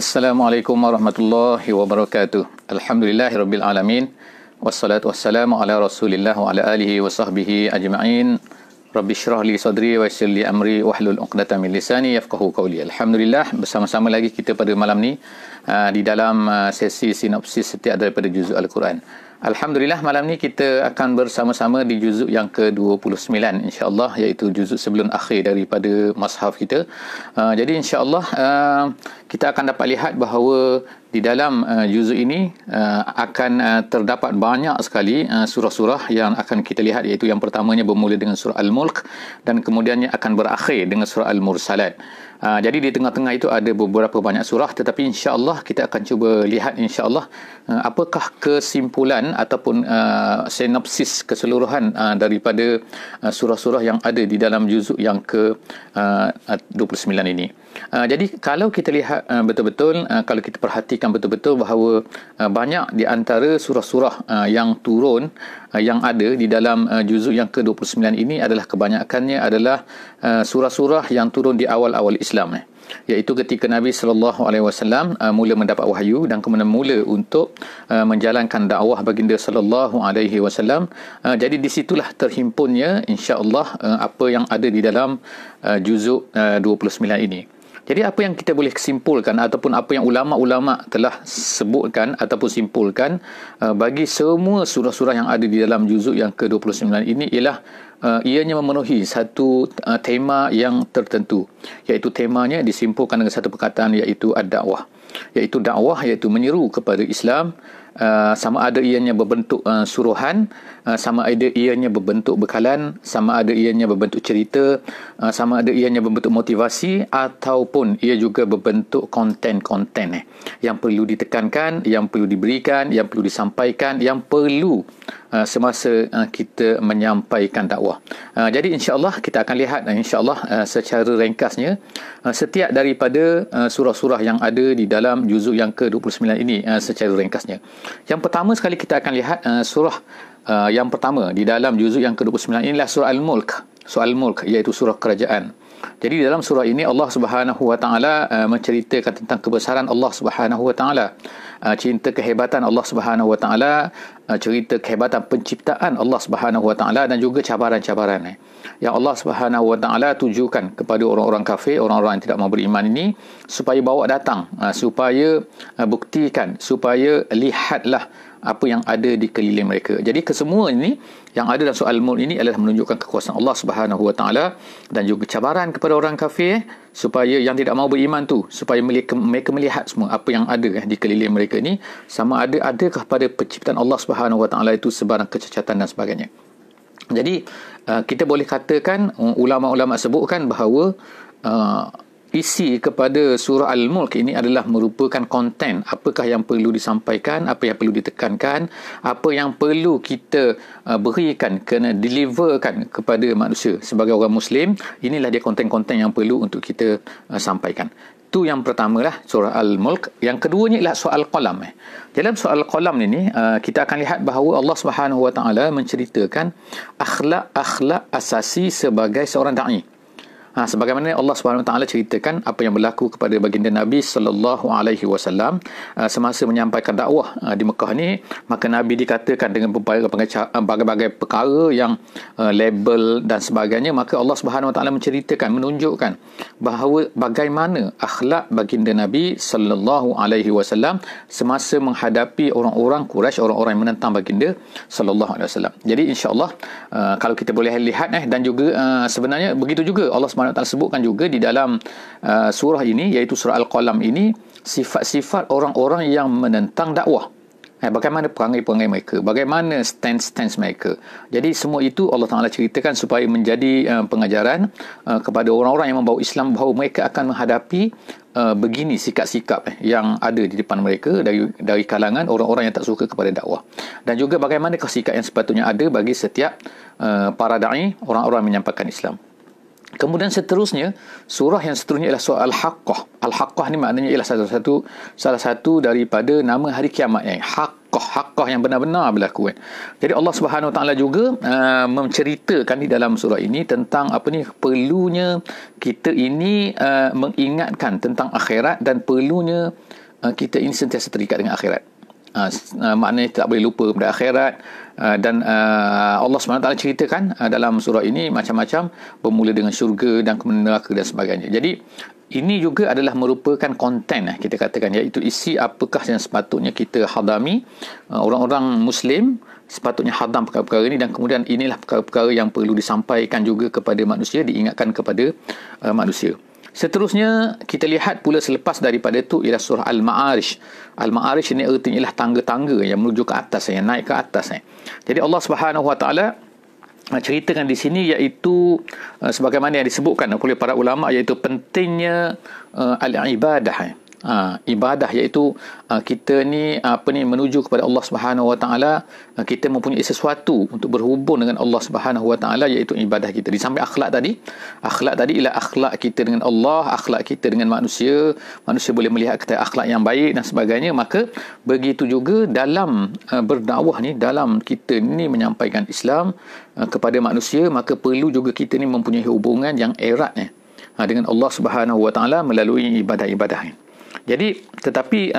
Assalamualaikum warahmatullahi wabarakatuh. Alhamdulillahirabbil alamin. Wassalatu wassalamu ala Rasulillah wa ala alihi wa sahbihi ajma'in. Rabbi syrah li sadri wa yassir li amri wahlul 'uqdatam min lisani yafqahu qawli. Alhamdulillah, bersama-sama lagi kita pada malam ni di dalam sesi sinopsis setiap daripada juzuk Al-Quran. Alhamdulillah, malam ni kita akan bersama-sama di juzuk yang ke-29 insya-Allah, iaitu juzuk sebelum akhir daripada mushaf kita. Jadi insya-Allah kita akan dapat lihat bahawa di dalam juzuk ini akan terdapat banyak sekali surah-surah yang akan kita lihat, iaitu yang pertamanya bermula dengan surah Al-Mulk dan kemudiannya akan berakhir dengan surah Al-Mursalat. Jadi di tengah-tengah itu ada beberapa banyak surah, tetapi insya-Allah kita akan cuba lihat insya-Allah apakah kesimpulan ataupun sinopsis keseluruhan daripada surah-surah yang ada di dalam juzuk yang ke-29 ini. Jadi kalau kita lihat betul-betul, kalau kita perhatikan betul-betul bahawa banyak di antara surah-surah yang turun yang ada di dalam juzuk yang ke-29 ini adalah kebanyakannya adalah surah-surah yang turun di awal-awal Islam, iaitu ketika Nabi SAW mula mendapat wahyu dan kemudian mula untuk menjalankan dakwah baginda SAW. Jadi di situlah terhimpunnya insya-Allah apa yang ada di dalam juzuk 29 ini. Jadi apa yang kita boleh kesimpulkan ataupun apa yang ulama-ulama telah sebutkan ataupun simpulkan bagi semua surah-surah yang ada di dalam juzuk yang ke-29 ini ialah ianya memenuhi satu tema yang tertentu, iaitu temanya disimpulkan dengan satu perkataan, iaitu ad-dakwah, iaitu dakwah, iaitu menyeru kepada Islam, sama ada ianya berbentuk suruhan, sama ada ianya berbentuk bekalan, sama ada ianya berbentuk cerita, sama ada ianya berbentuk motivasi, ataupun ia juga berbentuk konten-konten yang perlu ditekankan, yang perlu diberikan, yang perlu disampaikan, yang perlu semasa kita menyampaikan dakwah. Jadi insya-Allah kita akan lihat insya-Allah secara ringkasnya setiap daripada surah-surah yang ada di dalam juzuk yang ke-29 ini secara ringkasnya. Yang pertama sekali kita akan lihat surah yang pertama di dalam juzuk yang ke-29 inilah surah Al-Mulk. Surah Al-Mulk iaitu surah kerajaan. Jadi dalam surah ini Allah Subhanahu Wa Taala menceritakan tentang kebesaran Allah Subhanahu Wa Taala, cinta kehebatan Allah Subhanahu Wa Taala, cerita kehebatan penciptaan Allah Subhanahu Wa Taala dan juga cabaran-cabaran yang Allah Subhanahu Wa Taala tujukan kepada orang-orang kafir, orang-orang yang tidak mau beriman ini, supaya bawa datang, supaya buktikan, supaya lihatlah apa yang ada di keliling mereka. Jadi kesemua ini yang ada dalam surah Al-Mulk ini adalah menunjukkan kekuasaan Allah Subhanahu Wa Taala dan juga cabaran kepada orang kafir, supaya yang tidak mau beriman tu, supaya mereka melihat semua apa yang ada di keliling mereka ini, sama adakah pada penciptaan Allah Subhanahu Wa Taala itu sebarang kecacatan dan sebagainya. Jadi kita boleh katakan, ulama-ulama sebutkan bahawa isi kepada surah Al-Mulk ini adalah merupakan konten, apakah yang perlu disampaikan, apa yang perlu ditekankan, apa yang perlu kita berikan, kena deliverkan kepada manusia sebagai orang Muslim. Inilah dia konten-konten yang perlu untuk kita sampaikan. Itu yang pertama lah, surah Al-Mulk. Yang keduanya ialah surah Al-Qalam. Dalam surah Al-Qalam ini kita akan lihat bahawa Allah Subhanahu Wa Taala menceritakan akhlak asasi sebagai seorang da'i. Sebagaimana Allah Subhanahu Wa Taala ceritakan apa yang berlaku kepada baginda Nabi sallallahu alaihi wasallam semasa menyampaikan dakwah di Mekah ni, maka Nabi dikatakan dengan berbagai perkara yang label dan sebagainya, maka Allah Subhanahu Wa Taala menceritakan, menunjukkan bahawa bagaimana akhlak baginda Nabi sallallahu alaihi wasallam semasa menghadapi orang-orang Quraisy, orang-orang yang menentang baginda sallallahu alaihi wasallam. Jadi insya-Allah kalau kita boleh lihat dan juga sebenarnya begitu juga Allah Subhanahu Wa Taala sebutkan juga di dalam surah ini, iaitu surah Al-Qalam ini, sifat-sifat orang-orang yang menentang dakwah. Bagaimana perangai-perangai mereka, bagaimana stance mereka. Jadi semua itu Allah Ta'ala ceritakan supaya menjadi pengajaran kepada orang-orang yang membawa Islam, bahawa mereka akan menghadapi begini sikap-sikap yang ada di depan mereka dari kalangan orang-orang yang tak suka kepada dakwah. Dan juga bagaimana sikap yang sepatutnya ada bagi setiap para da'i, orang-orang yang menyampaikan Islam. Kemudian seterusnya, surah yang seterusnya ialah surah Al-Haqqah. Al-Haqqah ni maknanya ialah salah satu daripada nama hari kiamat. Haqqah. haqqah yang benar-benar berlaku. Jadi Allah Subhanahu Wa Taala juga menceritakan di dalam surah ini tentang perlunya kita ini mengingatkan tentang akhirat, dan perlunya kita ini sentiasa terikat dengan akhirat. Maknanya tak boleh lupa pada akhirat. Dan Allah SWT ceritakan dalam surah ini macam-macam, bermula dengan syurga dan kemudian neraka dan sebagainya. Jadi ini juga adalah merupakan konten, kita katakan, iaitu isi apakah yang sepatutnya kita hadami. Orang-orang Muslim sepatutnya hadam perkara-perkara ini, dan kemudian inilah perkara-perkara yang perlu disampaikan juga kepada manusia, diingatkan kepada manusia. Seterusnya kita lihat pula selepas daripada itu ialah surah Al-Ma'arij. Al-Ma'arij ini artinya ialah tangga-tangga yang menuju ke atas, yang naik ke atas. Jadi Allah Subhanahu Wa Taala ceritakan di sini, iaitu sebagaimana yang disebutkan oleh para ulama, iaitu pentingnya al-ibadah. Ibadah, iaitu kita ni menuju kepada Allah Subhanahu Wa Taala, kita mempunyai sesuatu untuk berhubung dengan Allah Subhanahu Wa Taala, iaitu ibadah kita. Di samping akhlak tadi ialah akhlak kita dengan Allah, akhlak kita dengan manusia boleh melihat kita akhlak yang baik dan sebagainya. Maka begitu juga dalam berdakwah ni, dalam kita ni menyampaikan Islam kepada manusia, maka perlu juga kita ni mempunyai hubungan yang erat dengan Allah Subhanahu Wa Taala melalui ibadah-ibadah ni. Jadi tetapi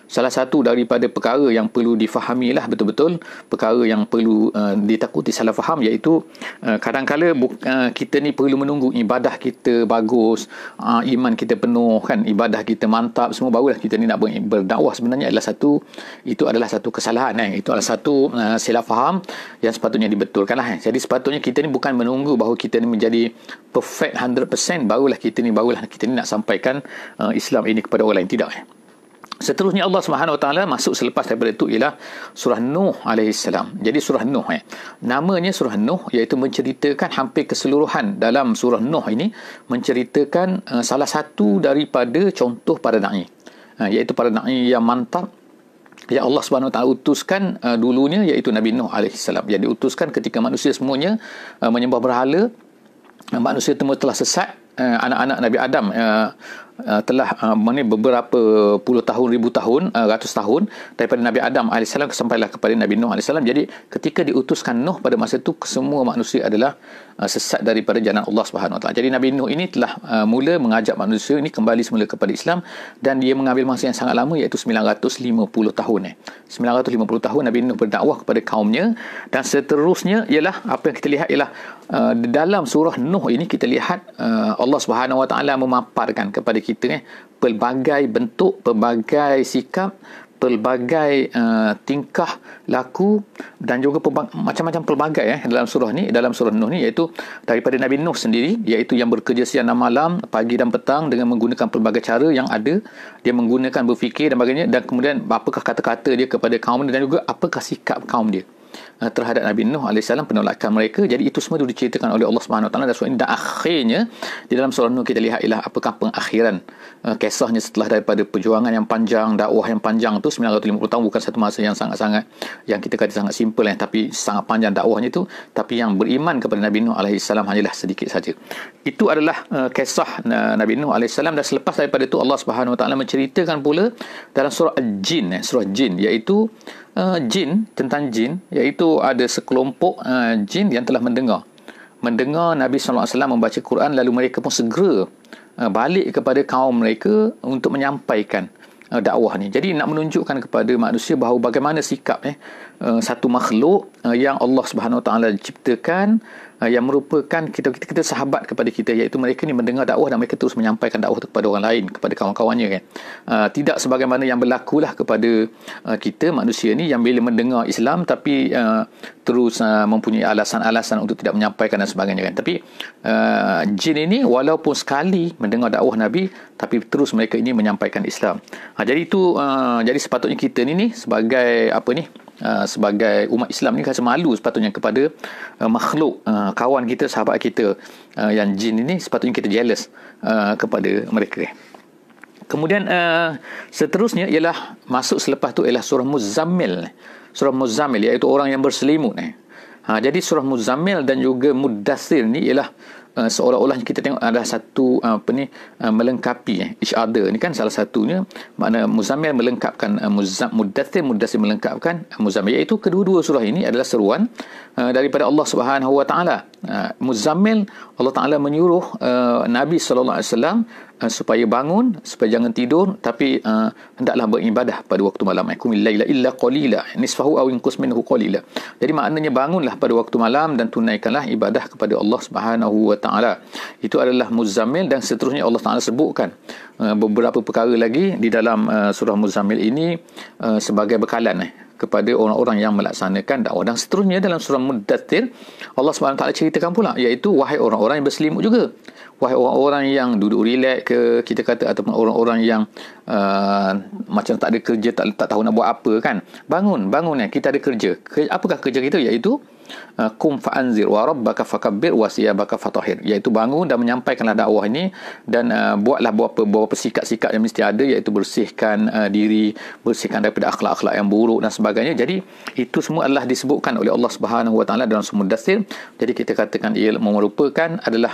salah satu daripada perkara yang perlu difahamilah betul-betul, perkara yang perlu ditakuti salah faham, iaitu kadang-kala kita ni perlu menunggu ibadah kita bagus, iman kita penuh kan, ibadah kita mantap semua, barulah kita ni nak berdakwah. Sebenarnya itu adalah satu kesalahan, itu adalah satu silap faham yang sepatutnya dibetulkan lah. Jadi sepatutnya kita ni bukan menunggu bahawa kita ni menjadi perfect 100% barulah kita ni nak sampaikan Islam ini kepada orang lain. Tidak. Seterusnya Allah Subhanahu Wa Taala masuk selepas daripada itu ialah surah Nuh alaihissalam. Jadi surah Nuh namanya surah Nuh, iaitu menceritakan hampir keseluruhan dalam surah Nuh ini, menceritakan salah satu daripada contoh para dai, iaitu para dai yang mantap yang Allah Subhanahu Wa Taala utuskan dulunya, iaitu Nabi Nuh alaihissalam. Jadi utuskan ketika manusia semuanya menyembah berhala, manusia telah sesat. Anak-anak Nabi Adam telah beberapa puluh tahun, ribu tahun, ratus tahun daripada Nabi Adam AS sampailah kepada Nabi Nuh AS. Jadi ketika diutuskan Nuh pada masa itu, semua manusia adalah sesat daripada jalan Allah Subhanahu Wa Taala. Jadi Nabi Nuh ini telah mula mengajak manusia ini kembali semula kepada Islam, dan dia mengambil masa yang sangat lama, iaitu 950 tahun. 950 tahun Nabi Nuh berdakwah kepada kaumnya. Dan seterusnya ialah apa yang kita lihat ialah dalam surah Nuh ini kita lihat Allah Subhanahu Wa Taala memaparkan kepada kita pelbagai bentuk, pelbagai sikap, pelbagai tingkah laku, dan juga macam-macam pelbagai dalam surah Nuh ni, iaitu daripada Nabi Nuh sendiri, iaitu yang bekerja siang dan malam, pagi dan petang, dengan menggunakan pelbagai cara yang ada. Dia menggunakan berfikir dan sebagainya, dan kemudian apakah kata-kata dia kepada kaum dia, dan juga apakah sikap kaum dia terhadap Nabi Nuh AS, penolakan mereka. Jadi itu semua diceritakan oleh Allah Subhanahu Wa Taala. Dan akhirnya di dalam surah Nuh kita lihat ialah apakah pengakhiran kisahnya setelah daripada perjuangan yang panjang, dakwah yang panjang tu 950 tahun. Bukan satu masa yang sangat-sangat, yang kita kata sangat simple, tapi sangat panjang dakwahnya tu. Tapi yang beriman kepada Nabi Nuh AS hanyalah sedikit saja. Itu adalah kisah Nabi Nuh AS. Dan selepas daripada itu Allah Subhanahu Wa Taala menceritakan pula dalam surah Al-Jin, surah Jin, iaitu tentang jin, iaitu ada sekelompok jin yang telah mendengar Nabi SAW membaca Quran, lalu mereka pun segera balik kepada kaum mereka untuk menyampaikan dakwah ni. Jadi nak menunjukkan kepada manusia bahawa bagaimana sikap satu makhluk yang Allah Subhanahu Wa Taala ciptakan, yang merupakan kita sahabat kepada kita, iaitu mereka ni mendengar dakwah dan mereka terus menyampaikan dakwah itu kepada orang lain, kepada kawan-kawannya tidak sebagaimana yang berlakulah kepada kita manusia ni, yang bila mendengar Islam tapi terus mempunyai alasan-alasan untuk tidak menyampaikan dan sebagainya Tapi jin ini walaupun sekali mendengar dakwah Nabi, tapi terus mereka ini menyampaikan Islam. Jadi itu jadi sepatutnya kita ni sebagai sebagai umat Islam ni rasa malu sepatutnya kepada makhluk kawan kita, sahabat kita yang jin ini. Sepatutnya kita jealous kepada mereka. Kemudian seterusnya ialah masuk selepas tu ialah surah Muzammil. Surah Muzammil iaitu orang yang berselimut. Jadi surah Muzammil dan juga Muddathir ni ialah seolah-olah kita tengok ada satu melengkapi each other ni kan. Salah satunya makna Muzammil melengkapkan Muddathir melengkapkan Muzammil, iaitu kedua-dua surah ini adalah seruan daripada Allah Subhanahu wa taala. Muzammil, Allah Taala menyuruh Nabi sallallahu alaihi wasallam supaya bangun, supaya jangan tidur, tapi hendaklah beribadah pada waktu malam. Qumil laila illa qalila nisfahu aw inqus minhu qalila. Jadi maknanya bangunlah pada waktu malam dan tunaikanlah ibadah kepada Allah Subhanahu wa taala. Itu adalah Muzammil, dan seterusnya Allah Taala sebutkan beberapa perkara lagi di dalam surah Muzammil ini sebagai bekalan kepada orang-orang yang melaksanakan dakwah. Dan seterusnya dalam surah Muddathir, Allah SWT ceritakan pula, iaitu wahai orang-orang yang berselimut juga, wahai orang-orang yang duduk relax ke kita kata, ataupun orang-orang yang macam tak ada kerja, tak tahu nak buat apa kan, bangun kita ada kerja. Apakah kerja kita? Iaitu kum fa'anzir wa rabbaka fakabbir wa siyabaka fatahhir, iaitu bangun dan menyampaikanlah dakwah ini, dan buatlah beberapa sikap-sikap yang mesti ada, iaitu bersihkan diri, bersihkan daripada akhlak-akhlak yang buruk dan sebagainya. Jadi itu semua adalah disebutkan oleh Allah Subhanahu wa taala dalam surah Mudaththir. Jadi kita katakan ia merupakan adalah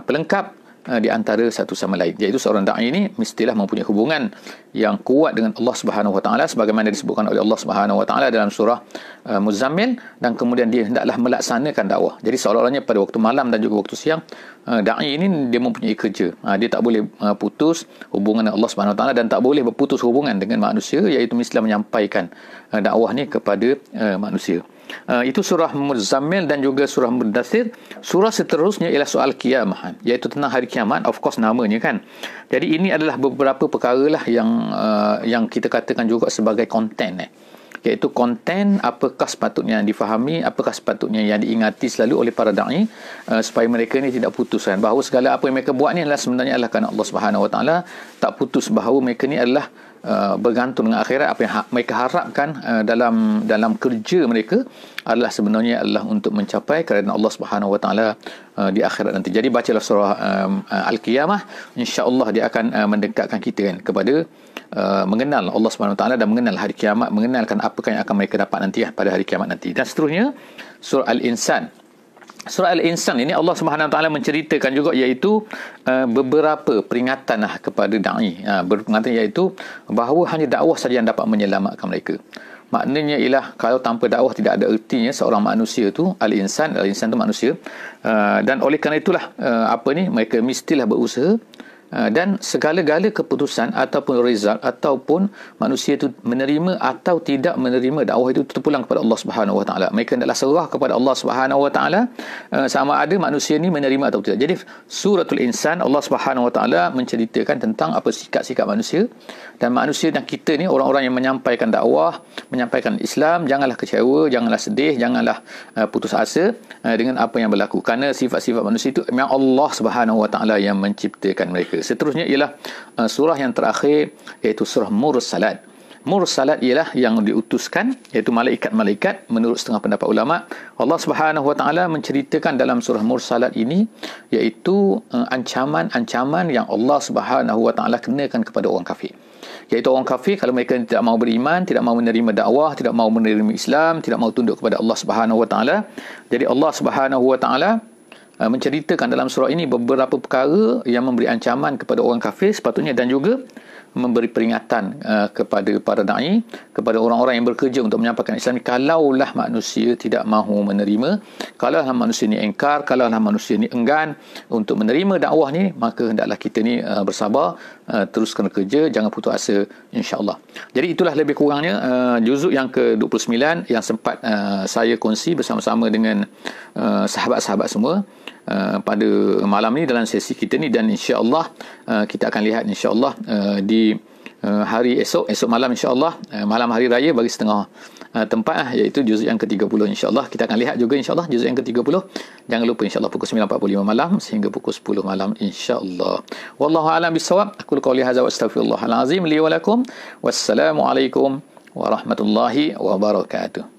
pelengkap di antara satu sama lain, iaitu seorang da'i ini mestilah mempunyai hubungan yang kuat dengan Allah Subhanahu wa taala sebagaimana disebutkan oleh Allah Subhanahu wa taala dalam surah Muzammil, dan kemudian dia hendaklah melaksanakan dakwah. Jadi seolah-olahnya pada waktu malam dan juga waktu siang da'i ini dia mempunyai kerja. Dia tak boleh putus hubungan dengan Allah Subhanahu wa taala dan tak boleh berputus hubungan dengan manusia, iaitu mestilah menyampaikan dakwah ni kepada manusia. Itu surah Muzammil dan juga surah Muddathir. Surah seterusnya ialah soal kiamah, iaitu tentang hari kiamat. Of course namanya kan. Jadi ini adalah beberapa perkara lah yang kita katakan juga sebagai konten, iaitu konten apakah sepatutnya difahami, apakah sepatutnya yang diingati selalu oleh para da'i, supaya mereka ni tidak putuskan bahawa segala apa yang mereka buat ni adalah sebenarnya adalah kerana Allah Subhanahu wa taala, tak putus bahawa mereka ni adalah bergantung dengan akhirat. Apa yang mereka harapkan dalam kerja mereka adalah sebenarnya adalah untuk mencapai kerana Allah Subhanahu wa taala di akhirat nanti. Jadi bacalah surah Al-Qiyamah, insya-Allah dia akan mendekatkan kita kan kepada mengenal Allah Subhanahu wa taala dan mengenal hari kiamat, mengenalkan apakah yang akan mereka dapat nanti pada hari kiamat nanti. Dan seterusnya surah Al-Insan. Surah Al-Insan ini Allah Subhanahu wa taala menceritakan juga, iaitu beberapa peringatan kepada da'i. Peringatan iaitu bahawa hanya dakwah saja yang dapat menyelamatkan mereka. Maknanya ialah kalau tanpa dakwah tidak ada ertinya seorang manusia tu. Al-Insan tu manusia. Dan oleh kerana itulah mereka mestilah berusaha, dan segala-gala keputusan ataupun result ataupun manusia itu menerima atau tidak menerima dakwah itu terpulang kepada Allah Subhanahu wa taala. Mereka hendaklah serah kepada Allah Subhanahu wa taala sama ada manusia ni menerima atau tidak. Jadi suratul Insan, Allah Subhanahu wa taala menceritakan tentang apa sikap-sikap manusia, dan manusia dan kita ni orang-orang yang menyampaikan dakwah, menyampaikan Islam, janganlah kecewa, janganlah sedih, janganlah putus asa dengan apa yang berlaku, kerana sifat-sifat manusia itu memang Allah Subhanahu wa taala yang menciptakan mereka. Seterusnya ialah surah yang terakhir, iaitu surah Mursalat. Mursalat ialah yang diutuskan, iaitu malaikat-malaikat. Menurut setengah pendapat ulama, Allah Subhanahu wa taala menceritakan dalam surah Mursalat ini iaitu ancaman-ancaman yang Allah Subhanahu wa taala kenakan kepada orang kafir. Iaitu orang kafir, kalau mereka tidak mau beriman, tidak mau menerima dakwah, tidak mau menerima Islam, tidak mau tunduk kepada Allah Subhanahu wa taala. Jadi Allah Subhanahu wa taala menceritakan dalam surah ini beberapa perkara yang memberi ancaman kepada orang kafir sepatutnya, dan juga memberi peringatan kepada para da'i, kepada orang-orang yang bekerja untuk menyampaikan Islam. Kalaulah manusia tidak mahu menerima, kalaulah manusia ni engkar, kalaulah manusia ni enggan untuk menerima dakwah ni, maka hendaklah kita ni bersabar, teruskan kerja, jangan putus asa, insya-Allah. Jadi itulah lebih kurangnya juzuk yang ke-29 yang sempat saya kongsi bersama-sama dengan sahabat-sahabat semua pada malam ni dalam sesi kita ni, dan insya-Allah kita akan lihat insya-Allah di hari esok malam, insya-Allah malam hari raya bagi setengah tempat, iaitu juzuk yang ke-30 insya-Allah. Kita akan lihat juga insya-Allah juzuk yang ke-30. Jangan lupa insya-Allah pukul 9.45 malam sehingga pukul 10 malam insya-Allah. Wallahu a'lam bissawab. Aku qouli hadza wa astaghfirullahal azim li wa lakum. Wassalamualaikum warahmatullahi wabarakatuh.